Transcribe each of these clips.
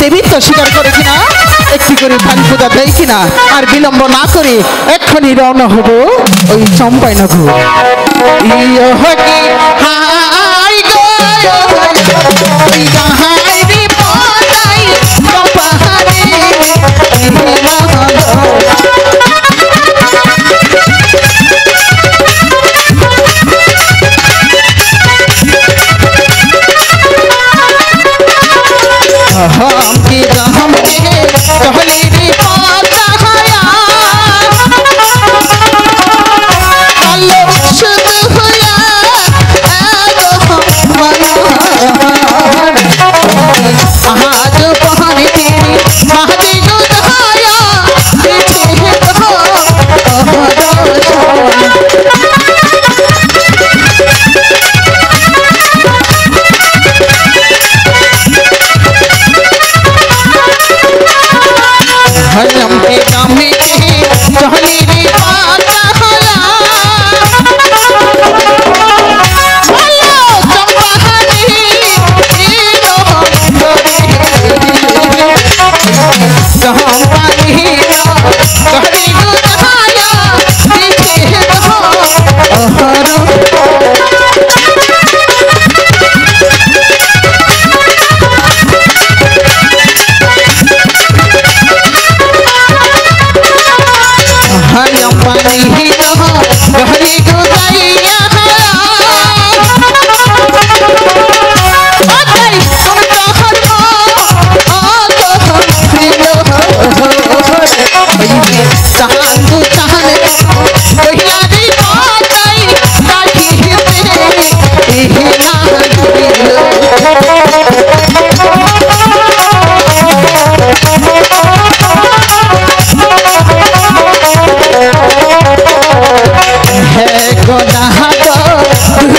দেবীত্ব স্বীকার করে কিনা, একটি করে ভান পূজা দেয় কিনা, আর বিলম্ব না করে এক্ষুনি রওনা হব ওই চম্পাইনগর। ইয়ো হকি হাই গো ওই গাহাই রে পলাই চম্পাহারে हमके हमके कहले रे पाता हया कलो शुद्ध होया एगो आज बहन तेरी महदी गुदाया पीछे हो हलम के कामे कहले रे पाता हला हेलो चंपाहारी रो गोरे कहां पानी कहले गुदाया पीछे हो अहरो हरियम पानी ही रहा गहरी गुदाइया अतई तुम तो हरमो आतो प्रियो चाहन तू चाहन पहिला दी पाई काठी हिते एही ना है गोदाह तो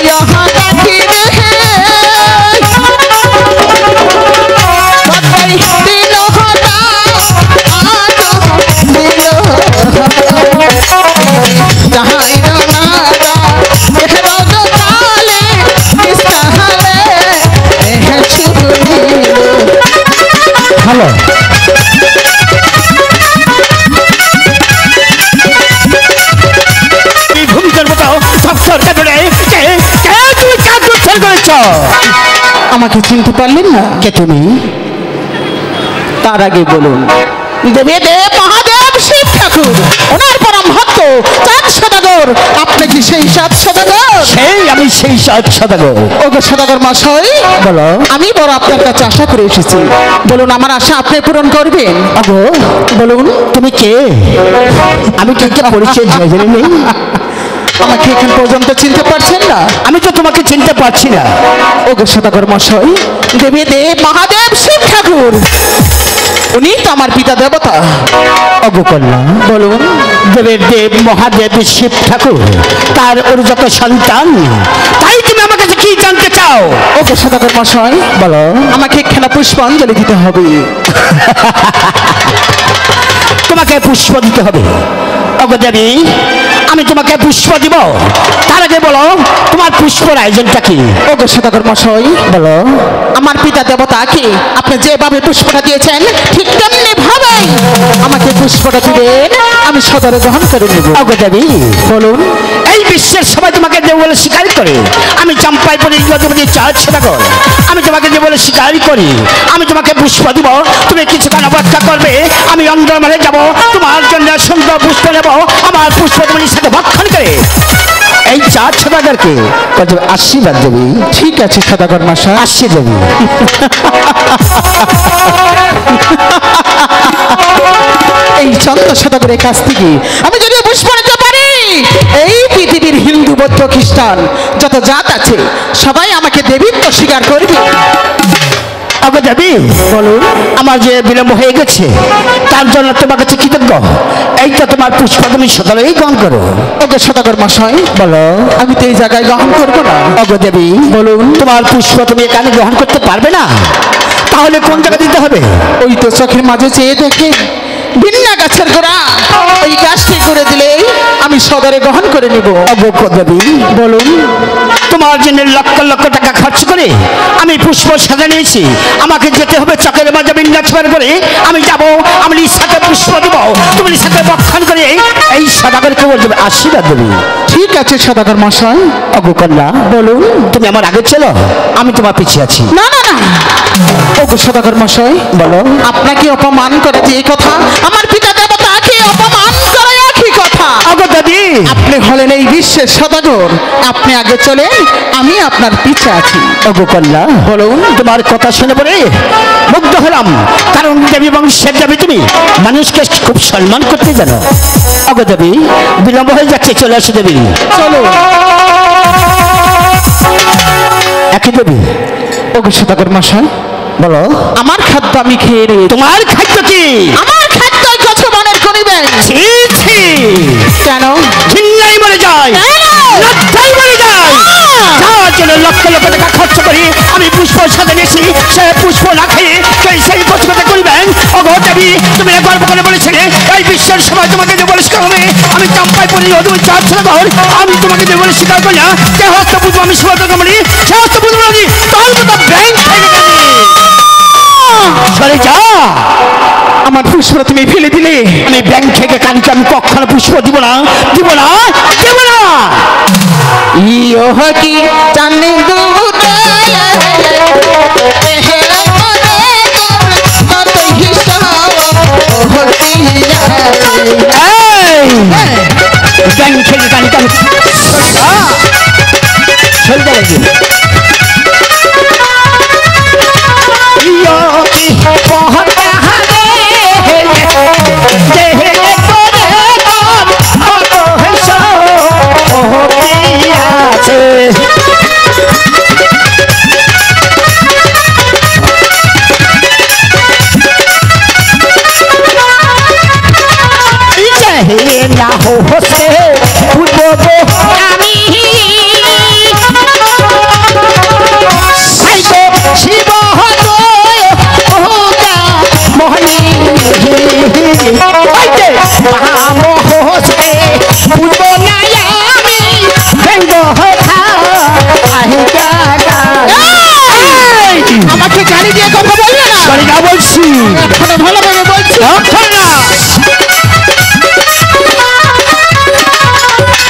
यहाँ काठी रहे बकई दिलो होता आतो दिलो जहाँ इनारा एहरो दो काले इसका हले एह छुपीलो हेलो আমাকে চিনতে পারলেন না কে তুমি? তার আগে বলুন দেবদেব মহাদেব শিব ঠাকুর ওনার পরম ভক্ত চাঁদ সদাগর। আপনি কি সেই চাঁদ সদাগর? সেই আমি সেই চাঁদ সদাগর। ওগো সদাগর মশাই বলো। আমি বড় আপনার কাছে আশা করে এসেছি, বলুন আমার আশা আপনি পূরণ করবেন। আগো বলুন তুমি কে? আমি কে কে পরিচয় জেনে নেই। আমাকে এখন পর্যন্ত চিনতে পারছেন না? আমি তো তোমাকে চিনতে পারছি না। ওগো সদাগর মশাই দেবদেব মহাদেব শিব ঠাকুর উনি তো আমার পিতা দেবতা। অগো কন্যা বলুন। দেবের দেব মহাদেব শিব ঠাকুর তার অর্জক সন্তান, তাই তুমি আমার কাছে কি জানতে চাও? ওগো সদাগর মশাই বলো। আমাকে একখানা পুষ্পাঞ্জলি দিতে হবে। তোমাকে পুষ্প দিতে হবে? অগো দেবী আমি তোমাকে পুষ্প দিব, তার আগে বলো তোমার পুষ্পর আয়োজনটা কি? ওগো সদাগর মশাই বলো। আমার পিতা দেবতাকে আপনি যেভাবে পুষ্পটা দিয়েছেন ঠিক তেমনি ভাবে আমাকে পুষ্পটা দিবেন, আমি সদরে গ্রহণ করে নেব। অগো দেবী বলুন। এই বিশ্বের সবাই তোমাকে দেব বলে স্বীকার করে, আমি চম্পাইপুরের যতগুলি চাঁদ সদাগর আমি তোমাকে দেব বলে স্বীকার করি। আমি তোমাকে পুষ্প দিব, তুমি কিছুক্ষণ অপেক্ষা করবে, আমি অন্ধকারে যাব, তোমার জন্য সুন্দর পুষ্প নেব, আমার পুষ্প তুমি সাথে ভক্ষণ করে এই চাঁদ সদাগরকে আশীর্বাদ দেবী। ঠিক আছে সদাগর মশাই আসছি দেবী। এই চন্দ্র সদাগরের কাছ থেকে আমি যদি পুষ্প নিতে পারি, এই পৃথিবীর হিন্দু বৌদ্ধ খ্রিস্টান যত জাত আছে সবাই আমাকে দেবীত্ব স্বীকার করবে। অগো দেবী বলুন। আমার যে বিলম্ব হয়ে গেছে তার জন্য তোমার কাছে কৃতজ্ঞ। এই তো তোমার পুষ্প তুমি সকালেই গ্রহণ করো। ওগো সদাগর মশাই বলো। আমি তো এই জায়গায় গ্রহণ করবো না। অগো দেবী বলুন। তোমার পুষ্প তুমি এখানে গ্রহণ করতে পারবে না, তাহলে কোন জায়গা দিতে হবে? ওই তো চোখের মাঝে চেয়ে দেখে বিন্না গাছের গোড়া, ওই গাছটি করে দিলেই আমি সদরে গ্রহণ করে নিব। অগো দেবী বলুন। তোমার জন্য লক্ষ লক্ষ টাকা খরচ করে আমি পুষ্প সাজা নিয়েছি। আমাকে যেতে হবে চকের মাঝে বিন্যাসবার করে আমি যাব, আমি লিসাকে পুষ্প দেবো, তুমি লিসাকে বক্ষণ করে এই সদাগরকে বলবে আশীর্বাদ দেবে। ঠিক আছে সদাগর মশাই। অগো কন্যা বলুন। তুমি আমার আগে চলো, আমি তোমার পিছিয়ে আছি। না না না, ওগো সদাগর মশাই বলো। আপনাকে অপমান করেছে এই কথা, আমার পিতা দেবতাকে অপমান করে একই কথা। অগো দাদি, আপনি হলেন এই বিশ্বের সদাগর, আপনি আগে চলেন, আমি আপনার পিছে আছি। অগো কন্যা বলুন। তোমার কথা শুনে পরে মুগ্ধ হলাম, কারণ দেবী বংশের দেবী তুমি মানুষকে খুব সম্মান করতে জানো। অগো দেবী, বিলম্ব হয়ে যাচ্ছে, চলে আসো দেবী। চলো। একই দেবী। ওগো সদাগর মশাই বলো। আমার খাদ্য আমি খেয়ে রে। তোমার খাদ্য কি? আমার খাদ্য কত মনের করিবেন? ছি ছি, কেন? ঘৃণায় মরে যায়, লজ্জায় মরে যায়। যার জন্য লক্ষ লক্ষ টাকা খরচ করি আমি পুষ্প সাজা নিয়েছি, সে পুষ্প না খেয়ে সেই পুষ্পটা করবেন। অগো দেবী, তুমি গর্ব করে বলেছিলে এই বিশ্বের সবাই তোমাকে যে বলে শেখা হবে। আমি চাম্পাই পড়ি অদূর চার ছেলে ঘর, আমি তোমাকে যে বলে স্বীকার করি না। যে হস্ত বুঝবো আমি সুভাদ্র কামড়ি, সে হস্ত বুঝবো না তার মতো ব্যাংক থেকে জানি। সরে যা, আমার পুষ্প তুমি ফেলে দিলে। আমি ব্যাংক থেকে কানকে আমি কখনো পুষ্প দিব না, দিব না, দিব না। ইয়ো কি জানি দুতে ব্যাংক থেকে কানকে আমি চলতে লাগবে। না হোসে উঠবো আমি শিব মোহনী হোসে উঠবো না আমি ব্যঙ্গ আমাকে গাড়ি দিয়ে কথা বলবে না। সরি না বলছি, এখনো ভালোভাবে বলছি।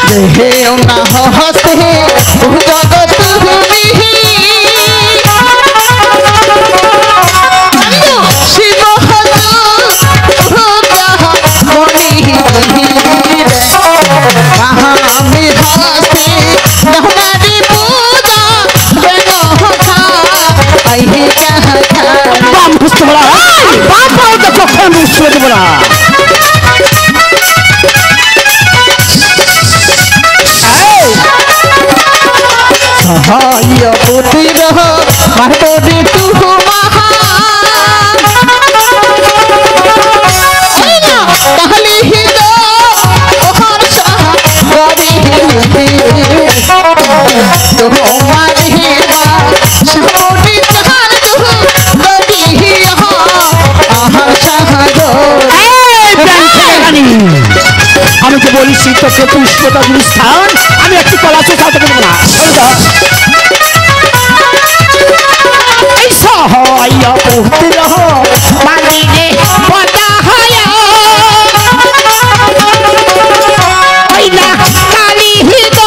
দেহেও না হস্তে জগৎ তুমি শিব মনি আমি হস্তে নহনারি পূজা বেন হথা আইহি কাহা বাম বুঝতে বলা, বাম পাও তো কখন বুঝতে দেবো না। সহায় পুতির মারবি তুহু মহা তাহলে হিদ ওহর সাহ গরি তোমার হিমা সহরি চার তুহু গরি আহা সাহ আমি তো বলেছি তোকে পুষ্পতা স্থান, আমি একটু কলাচে চাইতে দেবো না। এই সহায় পুত্র মানিরে পদা হয় না কালী হিত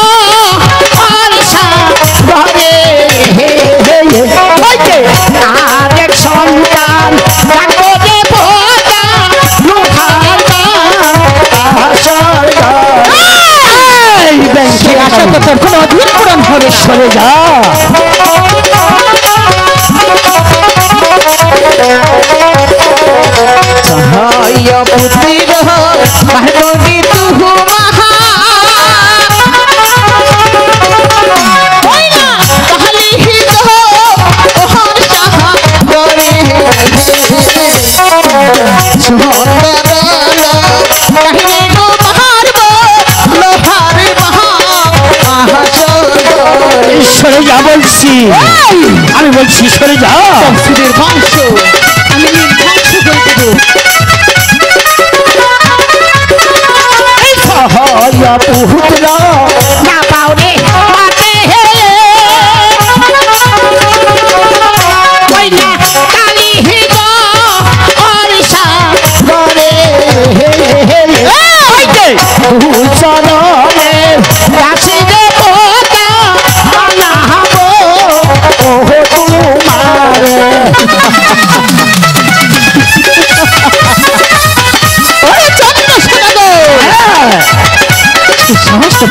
অরসা ঘরে আরেক সন্তান কাকরে পদা আশা কথার কোনো অধীর পুরাণ হবে। সরে যা, সহায় পুতির মারবি তুহু মহা তাহলে হিত ওহর সাহ গরি সুন্দর কাহিনী গো মারব লোহার মহা আহা সরে যা বলছি, আমি বলছি সরে যা। সুরের বংশ আমি ধ্বংস করে দেব। সহায় পুত্র না পাওরে মাতে হে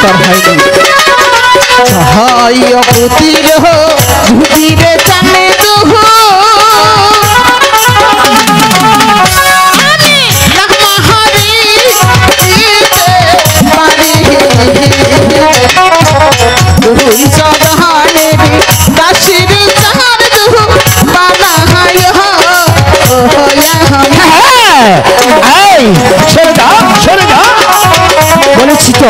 তার হয়নি হাই অপুতির হো ধুতিরে চানে দুহ দুই সদহানে দাসির চার দুহ বালা হায় হো এই সরে যা বলেছি তো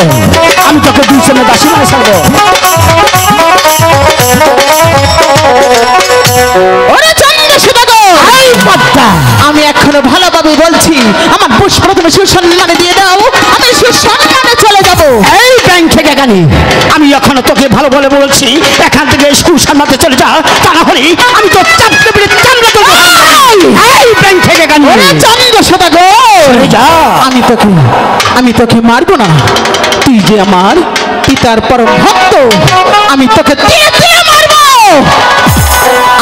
আমি তোকে দুই সময় দাসী মানে ছাড়বো। ওরে চন্দ্র সুদাগর এই পদ্মা আমি এখনো ভালোভাবে বলছি আমার পুষ্পরত্ন সুসম্মানে দিয়ে দাও আমি সুসম্মানে চলে যাব এই ব্যাংক থেকে গানি আমি এখনো তোকে ভালো বলে বলছি এখান থেকে সুসম্মানে চলে যা তা না হলে আমি তো চাপতে পেরে চামড়া দেবো। এই ব্যাংক থেকে গানি ওরে চন্দ্র সুদাগর যা আমি তোকে মারবো না তুই যে আমার পিতার পরম ভক্ত আমি তোকে দিয়ে দিয়ে মারবো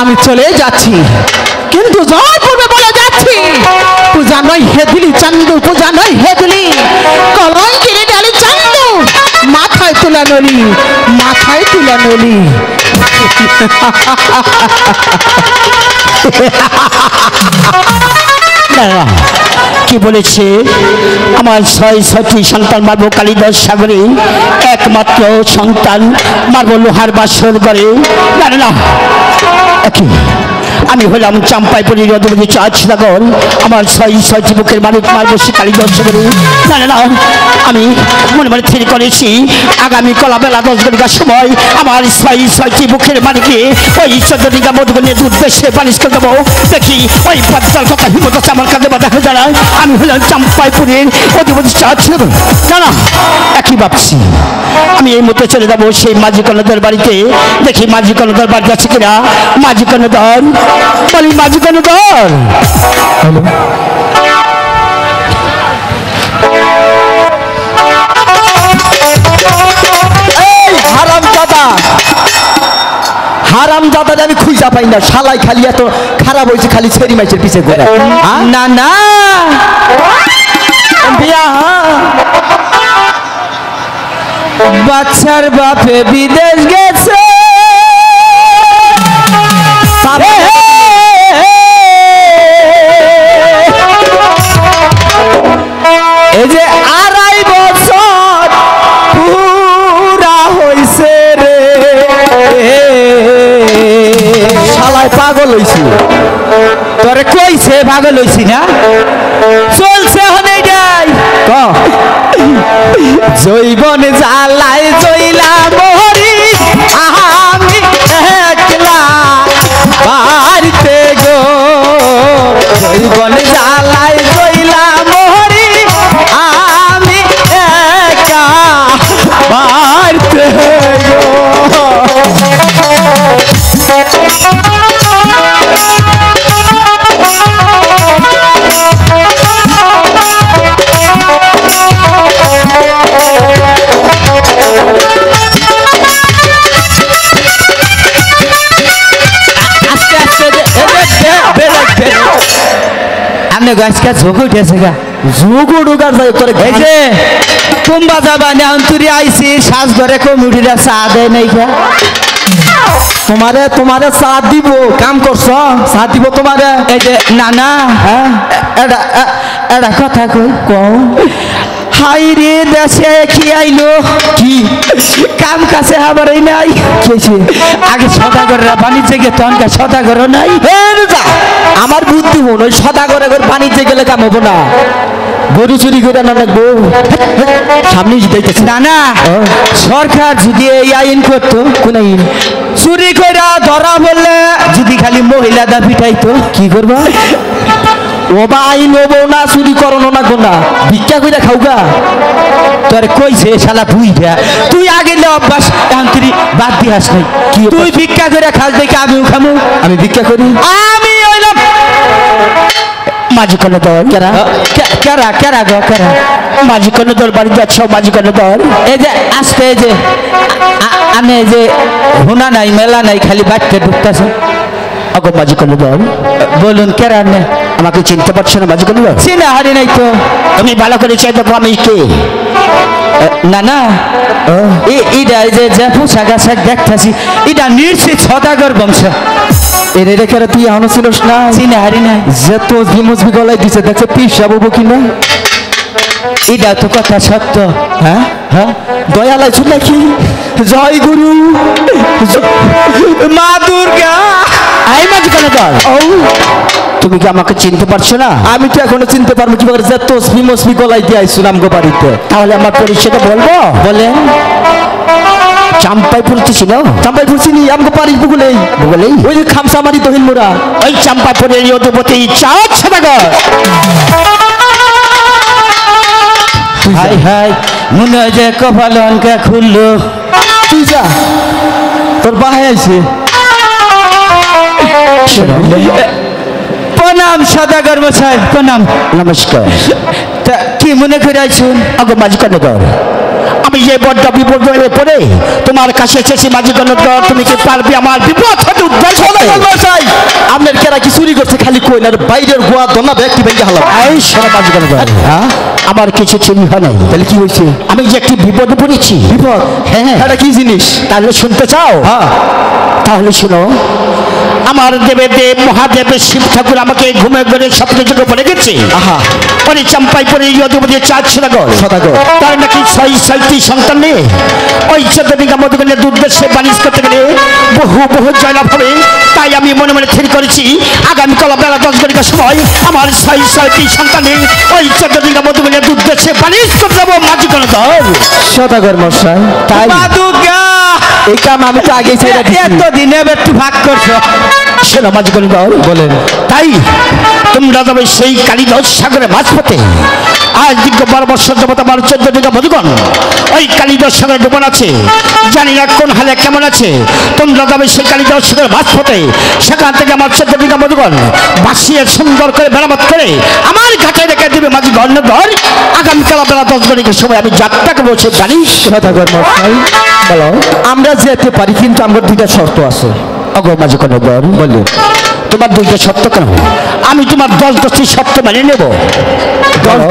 আমি চলে যাচ্ছি কিন্তু জয় পূর্বে বলে যাচ্ছি পূজা নয় হেদলি চান্দু পূজা নয় হেদলি কলঙ্কিরে ডালি চান্দু মাথায় তুলা নলি মাথায় তুলা নলি কি বলেছে আমার 6টি সন্তান মারব কালিদাস সাগরে একমাত্র সন্তান মারব লোহার বাসর করে না একই আমি হলাম চাম্পাইপুরীর অধিপতি চাঁদসাগর আমার 6টি বুকের মালিক মারব সে কালিদাস সাগরে না আমি মনে মনে স্থির করেছি আগামী কলা বেলা 10 ঘটিকার সময় আমার 6টি বুকের মালিকে ওই 14 টিকা মধুবনের উদ্দেশ্যে পালিশ করে দেবো দেখি ওই পদ্মার কথা হিমত আমার কাছে বাধা হয়ে দাঁড়ায় আমি হলাম চাম্পাইপুরের অধিপতি চাঁদসাগর না একই ভাবছি আমি এই মুহূর্তে চলে যাবো সেই মাঝি কর্ণধর বাড়িতে দেখি মাঝি কর্ণধর বাড়িতে আছে কিনা মাঝি কর্ণধর বলি মাঝি কর্ণধর হারাম দাদা আমি খুঁজা পাই না শালাই খালি এত খারাপ হয়েছে খালি ছেড়ি মাইছের পিছে ঘোরা না না বিয়া বাচ্চার বাপে বিদেশ গেছে এই যে 2.5 বছর পুরা হইছে রে শালায় পাগল হইছি তোরে কইছে পাগল হইছি না চলছে হনে যাই জৈবন জ্বালায় জইলা মরি আমি একলা বাড়িতে গো জৈবন জ্বালায় জইলা মরি আমি একা বাড়িতে গো আমনে গাছকা ঝোঁক উঠেছে গা ঝুঁকু ঢুকার যাই তোরে এই যে কুম্বা যাবা না অন্তরি আইছি সাজ ঘরে কমিটিরা চা দেয় নাই খা তোমারে চা দিব কাম করছ চা দিব তোমারে এই যে না না হ্যাঁ এটা কথা কই কও হাই রে দেশে কি আইলো কি কাম কাছে আবার এই নাই কেছে আগে সদাগররা বাণিজ্যে গে তনকা সদাগর নাই আমার বুদ্ধি হন ওই সদাগরে বাণিজ্যে গেলে কাম হবো না গরু চুরি করে না লাগবো সামনে জিতাইতেছে না না সরকার যদি এই আইন করতো কোন আইন চুরি করে ধরা বললে যদি খালি মহিলা দা পিটাইতো কি করবা ও বা আইন হবো না চুরি করো না গোনা ভিক্ষা কইরা খাওগা তোর কইছে শালা বুইরা তুই আগে লে অভ্যাস এখন তুই বাদ দিহাস নাই কি অভ্যাস? তুই ভিক্ষা করে খাস দেখে আমিও খামু আমি ভিক্ষা করি আমি হইলাম মাঝি কর্ণধর কেরা কেরা কেরা গো কেরা মাঝি কর্ণধর বাড়ি যাচ্ছ মাঝি কর্ণধর এই যে আজকে এই যে আমি এই যে হুনা নাই মেলা নাই খালি বাড়তে ঢুকতেছে অগ মাঝি কর্ণধর বলুন কেরা নে আমাকে চিনতে পারছো না মাঝি কনক? চিনা হারি নাই তো। তুমি ভালো করে চাই দেখো আমি কে। না না, এটা যে পোশাক আশাক দেখতেছি এটা নিশ্চিত সদাগর বংশ। এর রেখে তুই এখনো ছিলস না? চিনা হারি নাই। যে তসবি মসবি গলায় দিছে দেখছে পিসা বাবু কিনা। এটা তো কথা সত্য। হ্যাঁ হ্যাঁ, দয়ালয় ছিল নাকি? জয় গুরু মা দুর্গা। আই মাঝি কনক, তুমি কি আমাকে চিনতে পারছো না? আমি তো এখনো চিনতে পারবো কি করে? যে তসবি মসবি গলায় দিয়ে আইসুন আমগো বাড়িতে। তাহলে আমার পরিচয়টা বলবো। বলেন। চাম্পাইপুর ছিল। চাম্পাইপুর চিনি, আমগো বাড়ির বুগুলেই। বুগুলেই? ওই যে খামসামারি দহিন মোড়া। ওই চাম্পাইপুরের অধিপতি চাঁদ সদাগর। হাই হাই, মনে হয় যে কপাল অনকা খুললো। তুই যা, তোর বাহাই আইছে। প্রণাম সদাগর মশাই, প্রণাম। নমস্কার। তা কি মনে করে আইছুন? আগে মাঝি কনক, আমি যে বড্ড বিপদ হয়ে পড়ে তোমার কাছে এসেছি মাঝি কনক, তুমি কি পারবে আমার বিপদ হতে উদ্ধার করতে? মশাই আপনার কেরা কি চুরি করছে খালি কই না, বাইরের গোয়া দনা ব্যক্তি ভেঙে হালাম। এই শোনো মাঝি কনক, হ্যাঁ আমার কিছু চুরি হয় নাই। তাহলে কি হয়েছে? আমি যে একটি বিপদে পড়েছি। বিপদ? হ্যাঁ। এটা কি জিনিস? তাহলে শুনতে চাও? হ্যাঁ। তাহলে শুনো। আমার দেবের দেব মহাদেবের শিব ঠাকুর আমাকে ঘুমে ঘুরে স্বপ্নে যোগে পড়ে গেছে। আহা। পরে চাম্পাইপুরে অধিপতি চাঁদ সদাগর। সদাগর। তার নাকি 6টি সন্তান নিয়ে ওই 14 বিঘা মধুগণের উদ্দেশ্যে বাণিজ্য করতে গেলে বহু বহু জয়লাভ হবে। তাই আমি মনে মনে ঠিক করেছি আগামীকাল বেলা 10 ঘটিকার সময় আমার 6টি সন্তান নিয়ে ওই 14 বিঘা মধুগণের উদ্দেশ্যে বাণিজ্য করতে যাবো মাঝি কনক। সদাগর মশাই, তাই এই কাম আমি তো আগেই ছেড়ে দিছি। এতদিনে একটু ভাগ করছো। শোনো মাঝি কনক, বলেন। তাই তোমরা যাবে সেই কালিদাস সাগরে মাছ পথে। আজ দীর্ঘ 12 বছর যাবত আমার 14 বিঘা মধুগণ ওই কালিদাস সাগরে ডুবান আছে। জানি না কোন হালে কেমন আছে। তোমরা যাবে সেই কালিদাস সাগরে মাছ পথে। সেখান থেকে আমার 14 বিঘা মধুগণ বাসিয়ে সুন্দর করে মেরামত করে আমার ঘাটে রেখে দেবে মাঝি গণ্যধর। আগামীকাল বেলা 10 ঘটিকার সময় আমি যাত্রাকে বলছি। জানিস সদাগর মশাই, বলো। আমরা যেতে পারি কিন্তু আমার দুইটা শর্ত আছে। অগো মাঝি কনক, বলে। তোমার 2টা সত্য কেন? আমি তোমার 10টি সত্য মেনে নেব।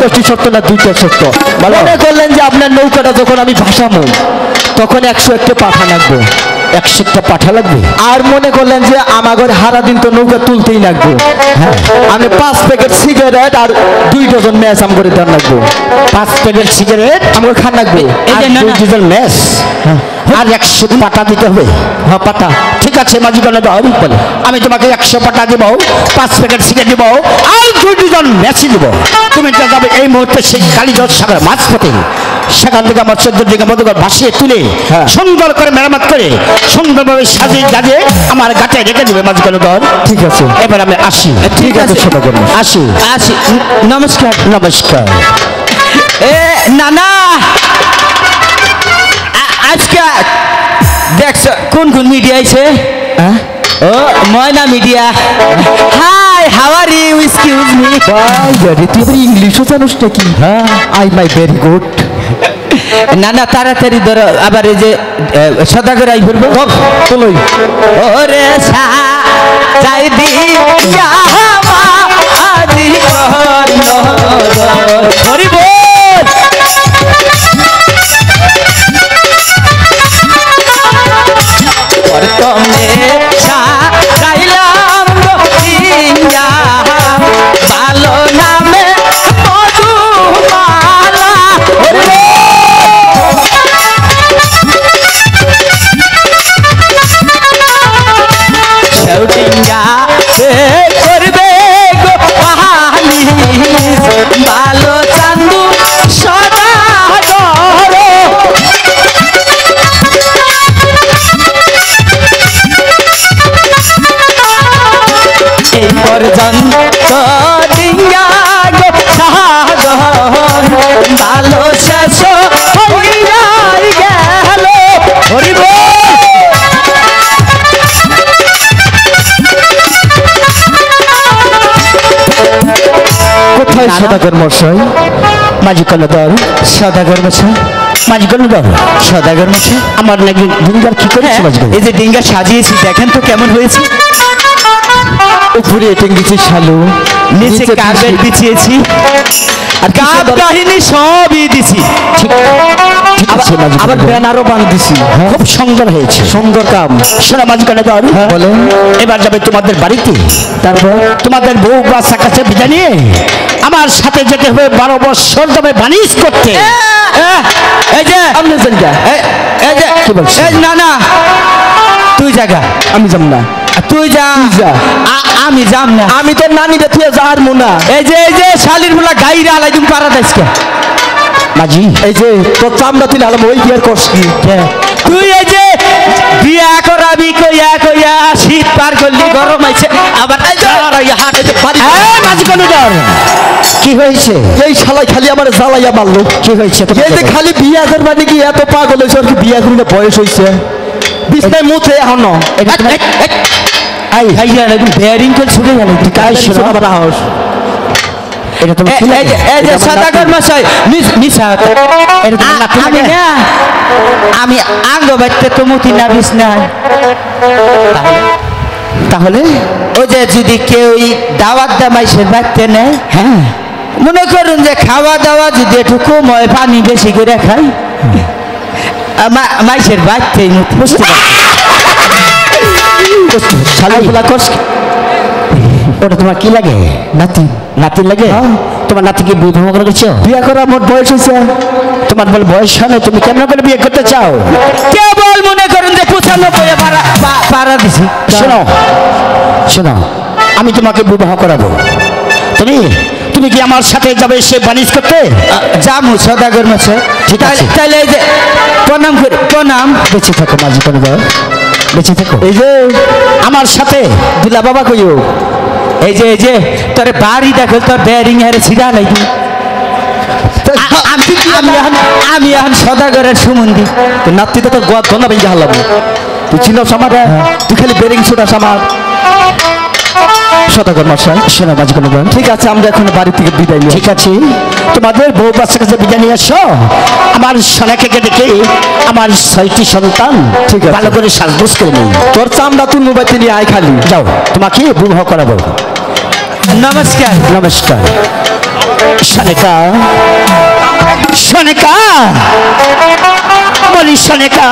10টি সত্য না 2টা সত্য? মনে করলেন যে আপনার নৌকাটা যখন আমি ভাসাবো তখন 101টা পাঠা লাগবে। 101টা পাঠা লাগবে? আর মনে করলেন যে আমাদের হারা দিন তো নৌকা তুলতেই লাগবে। হ্যাঁ, আমি 5 প্যাকেট সিগারেট আর 2 ডজন ম্যাচ আম করে দেন লাগবে। 5 প্যাকেট সিগারেট আমার খান লাগবে। আর 2 ডজন ম্যাচ আর 100 পাটা দিতে হবে। হ্যাঁ, পাঠা। ঠিক আছে মাঝি কনক, বলে আমি তোমাকে 100 পাটা দেব, 5 প্যাকেট সিগারেট দেব আর 2 ডজন ম্যাচ দেব। তুমি তো যাবে এই মুহূর্তে সেই কালিদাস সাগর মাছ পথে। সেখান থেকে আমার 14 বিঘা মধুগণ ভাসিয়ে তুলে সুন্দর করে মেরামত করে সুন্দরভাবে সাজিয়ে সাজিয়ে আমার ঘাটে রেখে দেবে মাঝি কনক। ঠিক আছে, এবার আমি আসি। ঠিক আছে সদাগর মশাই। আসি আসি। নমস্কার। নমস্কার। না না, আজকে দেখছো কোন কোন মিডিয়া আইছে? ও ময়না media. Hi, how are you? Excuse me. By god, তুই ইংলিশও জানিস নাকি? হ্যাঁ, আই মাই ভেরি গুড। না না, তাড়াতাড়ি ধরো। আবার এই যে সদাগর আই বলবো চলোই। ওরে সা যাই দি আদি হরি বল। ভালো নামে মধুমালা। শৌটিঙ্গা করবে গো পাহালি, ভালো চান্দু সদা গরো। এই পর্যন্ত ডিঙ্গা গো সাগর, ভালো শেষ হইয়াই গেল। হরি বল। কোথায় সদাগর মশাই? মাঝি কনক, সদাগর মশাই, মাঝি কনক, সদাগর মশাই, আমার নাকি ডিঙ্গার কি করেছে মাঝি কনক? এই যে ডিঙ্গা সাজিয়েছি দেখেন তো কেমন হয়েছে। উপরে এটেঙ্গেছি শালু, নিচে নিচে কার্পেট বিছিয়েছি আর কি গান সুন্দর- কাহিনী সবই দিছি ঠিক আছে মাঝি আবার কর্ণধর। ব্যানারও বান দিছি খুব সুন্দর হয়েছে সুন্দর কাম শোনো মাঝি কর্ণধর, বলেন এবার যাবে তোমাদের বাড়িতে, তারপর তোমাদের বউ বাচ্চা কাছে বিদায় নিয়ে আমার সাথে যেতে হবে 12 বছর যাবে বানিজ করতে। এই যে আপনি যান কে? এই যে কি বলছিস? এই না না তুই জায়গা আমি যাব না তুই যা যা। আমি যাম না আমি তো নানিটা তুই যার মুনা এই যে শালির ফুলা গাইরা আলাই তুমি পারা দাইসকে মাঝি এই যে তোর চামড়া তুই আলাম ওই বিয়ার করস কি তুই এই যে বিয়া করাবি কইয়া কইয়া শীত পার করলি গরম আইছে আবার এই যে আর এই হাট এই যে বাড়ি মাঝি কর্ণধর, কি হয়েছে? এই শালাই খালি আমার জ্বালাইয়া মারলো কি হয়েছে এই যে তোমাদের? খালি বিয়া করবা নাকি এত পাগল হয়েছে আর কি বিয়া করি না বয়স হয়েছে বিছনায় মুতে এখনো এটা তোমার- এই, এই যে বেয়ারিং করে ছুটে গেল তাই শোনো, আবার আহস এটা তোমার কি লাগে? এই যে এটা আমার সদাগর মশাই নিশা এটা তোমার নাতি আমি লাগে? না আমি আঙ্গ বাইতে তো মতি না বিছনা তাহলে ওই যে যদি কেউ দাওয়াত দামাইসের বাড়তে নেয় হ্যাঁ, মনে করুন যে খাওয়া দাওয়া যদি একটু কম হয় পানি বেশি করে খাই মাইসের বাড়তেই বুঝতে শালি ফুলা করস কি? ওটা তোমার কি লাগে? নাতি নাতি লাগে? তোমার নাতিকে বিবাহ করেছো? বিয়া করা মোট বয়স হয়েছে তোমার বলে বয়স হয় না, তুমি কেমন করে বিয়ে করতে চাও? কেবল মনে করুন যে 95 পাড়া দিছি শোনো শোনো, আমি তোমাকে বিবাহ করাবো। তুমি তুমি কি আমার সাথে যাবে সে বানিজ করতে? জামু সদাগর মশাই ঠিক আছে। তাহলে এই যে প্রণাম করি প্রণাম বেঁচে থাকো মাঝি কর্ণধর, বেঁচে থাকো। এই যে আমার সাথে দুলা বাবা কইও এই যে তোর বাড়ি দেখো তোর বেয়ারিং হারে ছিড়া লাগি আমি এখন সদাগরের সুমন্দি তোর নাতিটা তো গোয়া ধনা ভেঙে হারলাম তুই চিনস আমার তুই খালি বেরিং ছুটাস আমার সদাগর মশাই শোনো মাঝি কর্ণধর, ঠিক আছে আমরা এখন বাড়ি থেকে বিদায় নিই ঠিক আছে, তোমাদের বউ বাচ্চার কাছে বিদায় নিয়ে এসো। আমার সোনাকে ডেকে আমার 6টি সন্তান ঠিক আছে। ভালো করে সাজগোজ করে নিই। তোর চামড়া তুই মোবাইল নিয়ে আয় খালি যাও, তোমাকে বিবাহ করাবো। নমস্কার নমস্কার। সনেকা সনেকা বলি সনেকা